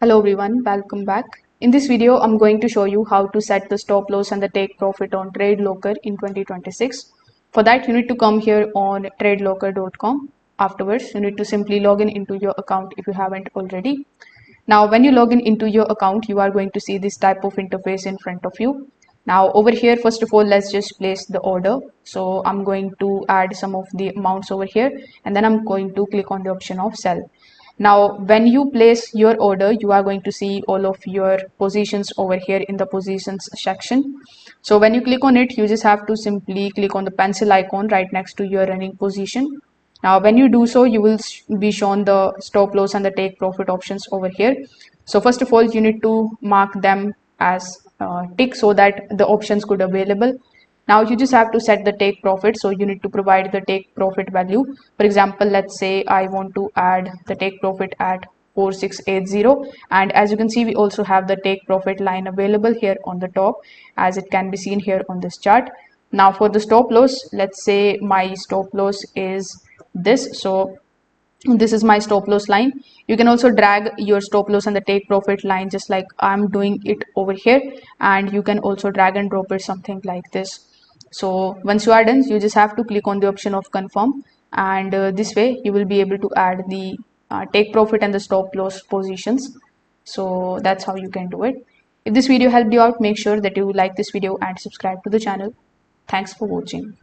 Hello everyone, welcome back. In this video, I'm going to show you how to set the stop loss and the take profit on TradeLocker in 2026. For that, you need to come here on TradeLocker.com. Afterwards, you need to simply log in into your account if you haven't already. Now, when you log in into your account, you are going to see this type of interface in front of you. Now, over here, first of all, let's just place the order. So I'm going to add some of the amounts over here, and then I'm going to click on the option of sell. Now, when you place your order, you are going to see all of your positions over here in the positions section. So when you click on it, you just have to simply click on the pencil icon right next to your running position. Now, when you do so, you will be shown the stop loss and the take profit options over here. So first of all, you need to mark them as tick so that the options could available. Now you just have to set the take profit. So you need to provide the take profit value. For example, let's say I want to add the take profit at 4680, and as you can see, we also have the take profit line available here on the top, as it can be seen here on this chart. Now for the stop loss, let's say my stop loss is this. So this is my stop loss line. You can also drag your stop loss and the take profit line just like I'm doing it over here, and you can also drag and drop it something like this. So once you are done, you just have to click on the option of confirm, and this way you will be able to add the take profit and the stop loss positions. So that's how you can do it. If this video helped you out, make sure that you like this video and subscribe to the channel. Thanks for watching.